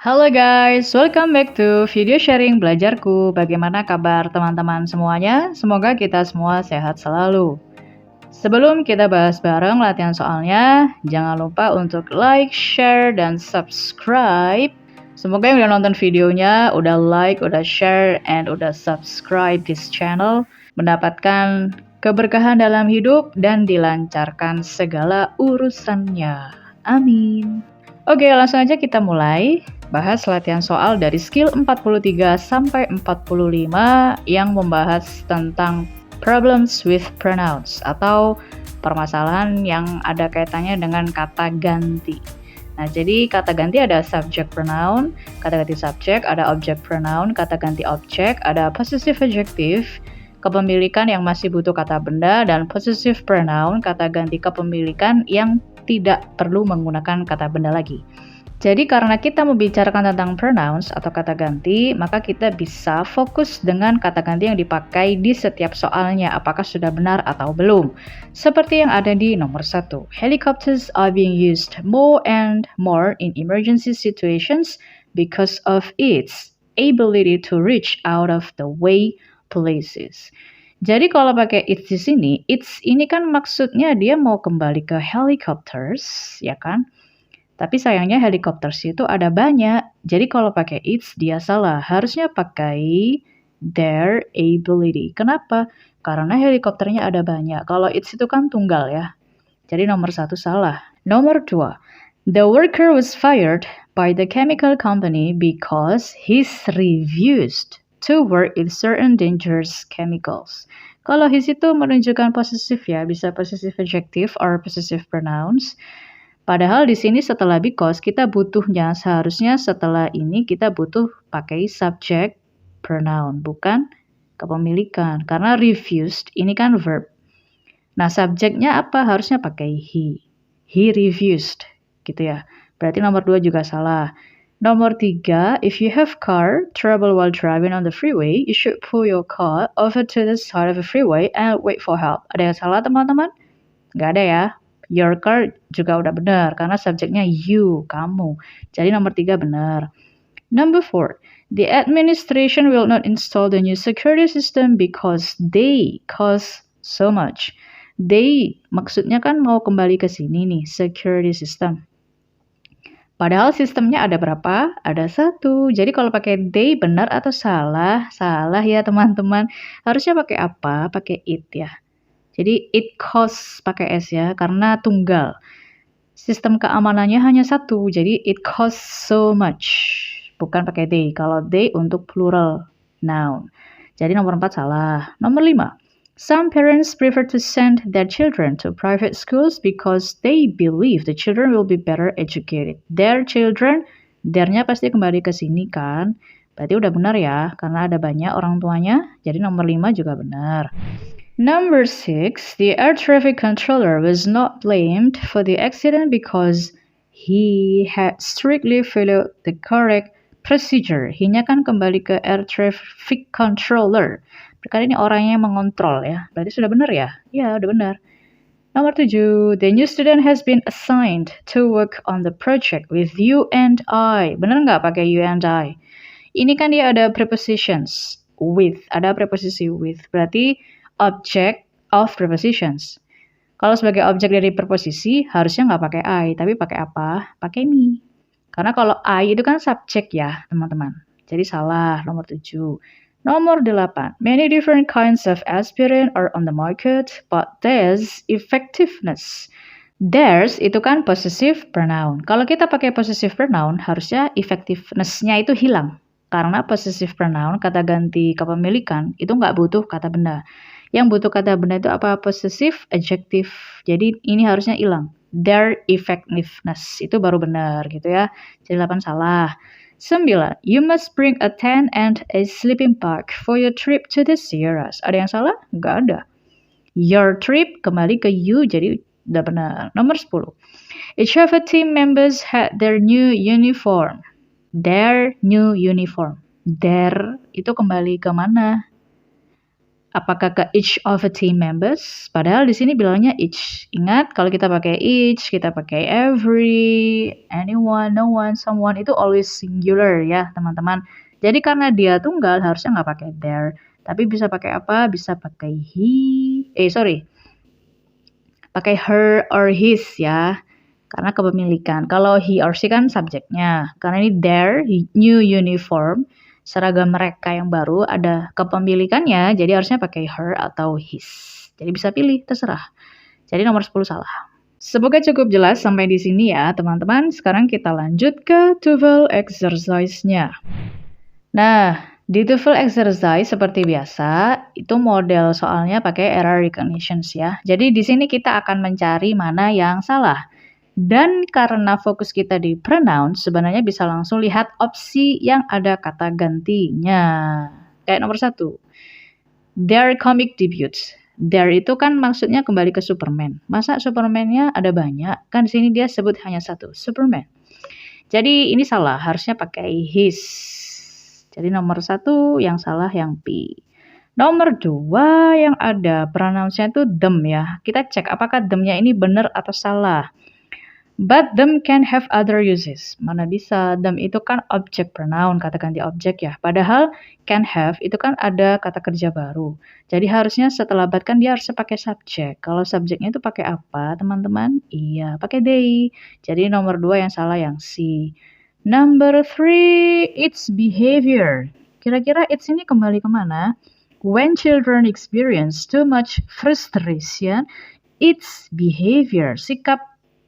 Halo guys, welcome back to video sharing belajarku. Bagaimana kabar teman-teman semuanya? Semoga kita semua sehat selalu. Sebelum kita bahas bareng latihan soalnya, jangan lupa untuk like, share, dan subscribe. Semoga yang udah nonton videonya, udah like, udah share, and udah subscribe this channel, mendapatkan keberkahan dalam hidup dan dilancarkan segala urusannya. Amin. Oke, langsung aja kita mulai bahas latihan soal dari skill 43 sampai 45 yang membahas tentang problems with pronouns atau permasalahan yang ada kaitannya dengan kata ganti. Nah, jadi kata ganti ada subject pronoun, kata ganti subject, ada object pronoun, kata ganti object, ada possessive adjective, kepemilikan yang masih butuh kata benda, dan possessive pronoun, kata ganti kepemilikan yang tidak perlu menggunakan kata benda lagi. Jadi karena kita membicarakan tentang pronouns atau kata ganti, maka kita bisa fokus dengan kata ganti yang dipakai di setiap soalnya, apakah sudah benar atau belum. Seperti yang ada di nomor 1. Helicopters are being used more and more in emergency situations because of its ability to reach out of the way places. Jadi kalau pakai it's di sini, it's ini kan maksudnya dia mau kembali ke helicopters, ya kan? Tapi sayangnya helicopters itu ada banyak. Jadi kalau pakai it's dia salah. Harusnya pakai their ability. Kenapa? Karena helikopternya ada banyak. Kalau it's itu kan tunggal ya. Jadi nomor 1 salah. Nomor 2. The worker was fired by the chemical company because he's refused to work with certain dangerous chemicals. Kalau his itu menunjukkan possessive ya, bisa possessive adjective or possessive pronouns. Padahal di sini setelah because kita butuhnya seharusnya setelah ini kita butuh pakai subject pronoun, bukan kepemilikan. Karena refused ini kan verb. Nah, subjeknya apa? Harusnya pakai he. He refused, gitu ya. Berarti nomor 2 juga salah. Nomor 3, if you have car trouble while driving on the freeway, you should pull your car over to the side of the freeway and wait for help. Ada yang salah teman-teman? Nggak ada ya. Your car juga udah benar karena subjeknya you, kamu. Jadi nomor 3 benar. Number 4, the administration will not install the new security system because they cost so much. They maksudnya kan mau kembali ke sini nih, security system. Padahal sistemnya ada berapa? Ada 1. Jadi kalau pakai they benar atau salah? Salah ya teman-teman. Harusnya pakai apa? Pakai it ya. Jadi it costs pakai S ya, karena tunggal. Sistem keamanannya hanya 1, jadi it costs so much. Bukan pakai they, kalau they untuk plural noun. Jadi nomor 4 salah. Nomor 5. Some parents prefer to send their children to private schools because they believe the children will be better educated. Their children, their-nya pasti kembali ke sini kan. Berarti udah benar ya, karena ada banyak orang tuanya. Jadi nomor 5 juga benar. Number 6, the air traffic controller was not blamed for the accident because he had strictly followed the correct procedure. He-nya kan kembali ke air traffic controller. Berarti ini orangnya yang mengontrol ya. Berarti sudah benar ya? Ya, udah benar. Nomor 7, the new student has been assigned to work on the project with you and I. Benar nggak pakai you and I? Ini kan dia ada prepositions with, ada preposisi with. Berarti object of prepositions. Kalau sebagai objek dari preposisi, harusnya nggak pakai I, tapi pakai apa? Pakai me. Karena kalau I itu kan subjek ya, teman-teman. Jadi salah, nomor 7. Nomor 8. Many different kinds of aspirin are on the market, but there's effectiveness. There's itu kan possessive pronoun. Kalau kita pakai possessive pronoun, harusnya effectiveness-nya itu hilang. Karena possessive pronoun, kata ganti kepemilikan, itu nggak butuh kata benda. Yang butuh kata benda itu apa? Possessive, adjective. Jadi ini harusnya hilang. Their effectiveness. Itu baru benar gitu ya. Jadi 8 salah. 9. You must bring a tent and a sleeping bag for your trip to the Sierras. Ada yang salah? Nggak ada. Your trip kembali ke you, jadi udah benar. Nomor 10. Each of the team members had their new uniform. Their new uniform. Their itu kembali ke mana? Apakah ke each of the team members? Padahal di sini bilangnya each. Ingat, kalau kita pakai each, kita pakai every, anyone, no one, someone, itu always singular ya, teman-teman. Jadi karena dia tunggal, harusnya nggak pakai there. Tapi bisa pakai apa? Bisa pakai pakai her or his ya. Karena kepemilikan. Kalau he or she kan subjeknya. Karena ini their new uniform, seragam mereka yang baru ada kepemilikannya, jadi harusnya pakai her atau his. Jadi bisa pilih, terserah. Jadi nomor 10 salah. Semoga cukup jelas sampai di sini ya, teman-teman. Sekarang kita lanjut ke TOEFL exercise-nya. Nah, di TOEFL exercise seperti biasa, itu model soalnya pakai error recognitions ya. Jadi di sini kita akan mencari mana yang salah. Dan karena fokus kita di pronouns, sebenarnya bisa langsung lihat opsi yang ada kata gantinya. Kayak nomor 1, their comic debuts. Their itu kan maksudnya kembali ke Superman. Masa Superman-nya ada banyak? Kan di sini dia sebut hanya satu, Superman. Jadi ini salah, harusnya pakai his. Jadi nomor 1 yang salah yang P. Nomor 2 yang ada pronouns-nya itu them ya. Kita cek apakah them-nya ini benar atau salah. But them can have other uses. Mana bisa, them itu kan object pronoun, kata ganti objek ya. Padahal can have itu kan ada kata kerja baru. Jadi harusnya setelah but kan dia harus pakai subjek. Kalau subjeknya itu pakai apa, teman-teman? Iya, pakai they. Jadi nomor 2 yang salah yang C. Number 3, its behavior. Kira-kira its ini kembali kemana? When children experience too much frustration, its behavior, sikap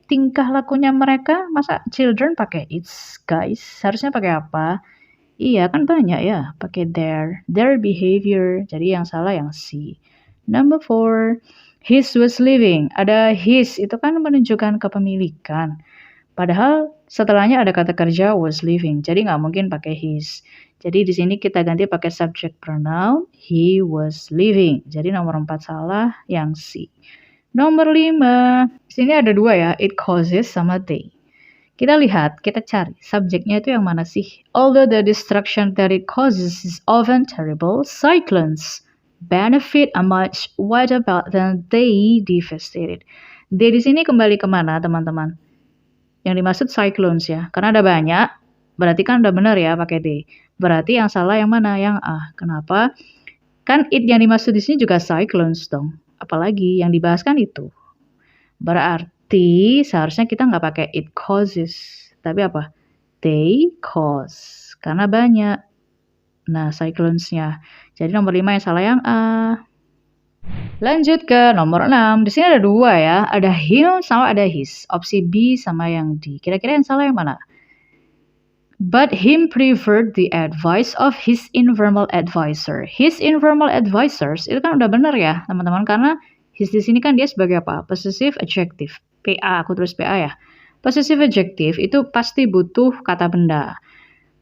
tingkah lakunya mereka, masa children pakai its, guys? Harusnya pakai apa? Iya, kan banyak ya, pakai their behavior. Jadi yang salah yang C. Number 4, his was living. Ada his, itu kan menunjukkan kepemilikan. Padahal setelahnya ada kata kerja was living, jadi nggak mungkin pakai his. Jadi di sini kita ganti pakai subject pronoun, he was living. Jadi nomor 4 salah, yang C. Nomor 5, sini ada 2 ya, it causes sama they. Kita lihat, kita cari, subjeknya itu yang mana sih? Although the destruction that it causes is often terrible, cyclones benefit a much wider about than they devastated. They di sini kembali kemana, teman-teman? Yang dimaksud cyclones ya, karena ada banyak, berarti kan udah benar ya pakai they. Berarti yang salah yang mana? Yang A. Kenapa? Kan it yang dimaksud di sini juga cyclones dong. Apalagi yang dibahas kan itu. Berarti seharusnya kita nggak pakai it causes. Tapi apa? They cause. Karena banyak. Nah, cyclones-nya. Jadi nomor 5 yang salah yang A. Lanjut ke nomor 6. Di sini ada 2 ya. Ada him sama ada his. Opsi B sama yang D. Kira-kira yang salah yang mana? But him preferred the advice of his informal advisor. His informal advisors itu kan udah benar ya, teman-teman, karena his di sini kan dia sebagai apa? Possessive adjective. PA, aku tulis PA ya. Possessive adjective itu pasti butuh kata benda.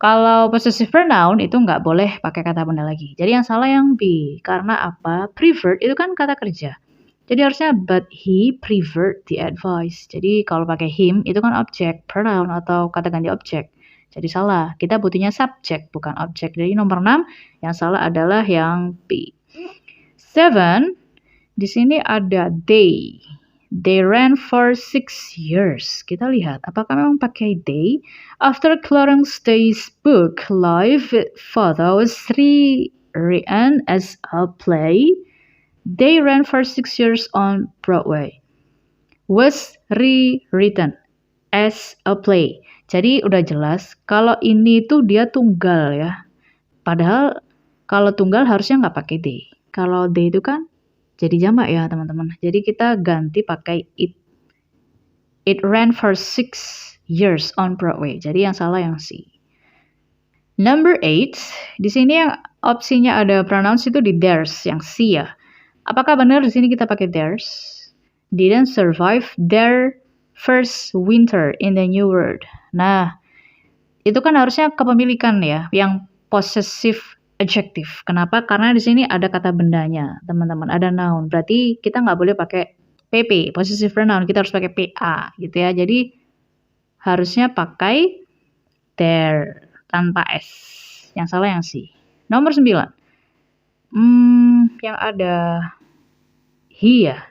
Kalau possessive pronoun itu nggak boleh pakai kata benda lagi. Jadi yang salah yang B. Karena apa? Preferred itu kan kata kerja. Jadi harusnya but he preferred the advice. Jadi kalau pakai him itu kan objek, pronoun atau kata ganti objek. Jadi salah, kita butuhnya subjek bukan objek. Jadi nomor 6 yang salah adalah yang B. 7, di sini ada they. They ran for 6 years. Kita lihat, apakah memang pakai they? After Clarence Day's book, Live with Father was rewritten as a play. They ran for 6 years on Broadway. Was rewritten as a play. Jadi udah jelas kalau ini tuh dia tunggal ya. Padahal kalau tunggal harusnya nggak pakai they. Kalau they itu kan jadi jamak ya teman-teman. Jadi kita ganti pakai it. It ran for 6 years on Broadway. Jadi yang salah yang C. Number 8, di sini yang opsinya ada pronouns itu di theirs, yang C ya. Apakah benar di sini kita pakai theirs? Didn't survive their first winter in the new world. Nah, itu kan harusnya kepemilikan ya, yang possessive adjective. Kenapa? Karena di sini ada kata bendanya, teman-teman, ada noun. Berarti kita nggak boleh pakai PP, possessive pronoun, kita harus pakai PA, gitu ya. Jadi harusnya pakai their tanpa S. Yang salah yang C. Nomor 9. Yang ada he ya.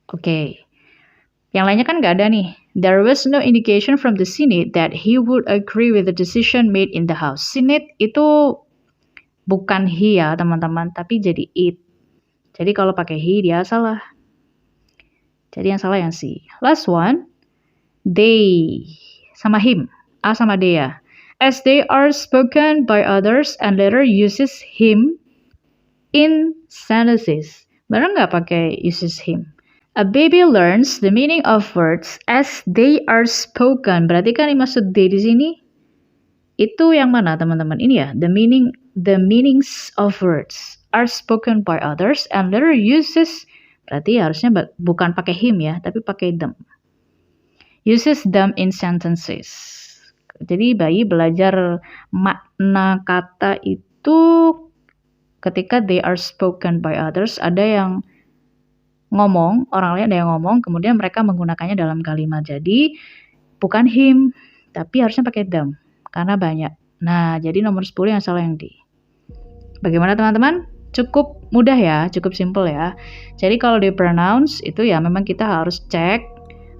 Oke. Yang lainnya kan nggak ada nih. There was no indication from the Senate that he would agree with the decision made in the House. Senate itu bukan he ya teman-teman, tapi jadi it. Jadi kalau pakai he dia salah. Jadi yang salah yang C. Last one. They sama him. A sama they ya. As they are spoken by others and later uses him in sentences. Benar nggak pakai uses him? A baby learns the meaning of words as they are spoken. Berarti kan yang maksud they di sini itu yang mana teman-teman? Ini ya, the meanings of words are spoken by others and later uses. Berarti harusnya bukan pakai him ya, tapi pakai them. Uses them in sentences. Jadi bayi belajar makna kata itu ketika they are spoken by others, ada yang ngomong, orang lain ada yang ngomong, kemudian mereka menggunakannya dalam kalimat. Jadi bukan him, tapi harusnya pakai them karena banyak. Nah, jadi nomor 10 yang salah yang D. Bagaimana teman-teman? Cukup mudah ya, cukup simple ya. Jadi kalau di pronouns itu ya memang kita harus cek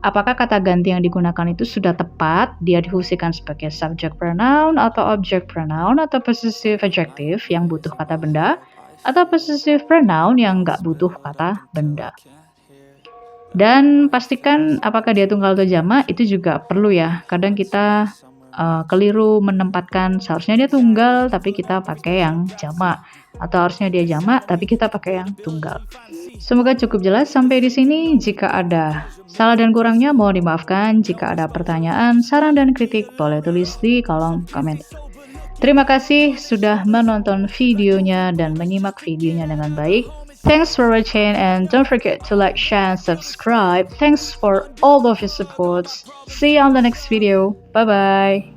apakah kata ganti yang digunakan itu sudah tepat, dia difungsikan sebagai subject pronoun atau object pronoun atau possessive adjective yang butuh kata benda, atau possessive pronoun yang nggak butuh kata benda. Dan pastikan apakah dia tunggal atau jamak, itu juga perlu ya. Kadang kita keliru menempatkan, seharusnya dia tunggal tapi kita pakai yang jamak, atau harusnya dia jamak tapi kita pakai yang tunggal. Semoga cukup jelas sampai di sini. Jika ada salah dan kurangnya mohon dimaafkan. Jika ada pertanyaan, saran dan kritik boleh tulis di kolom komentar. Terima kasih sudah menonton videonya dan menyimak videonya dengan baik. Thanks for watching and don't forget to like, share, and subscribe. Thanks for all of your supports. See you on the next video. Bye-bye.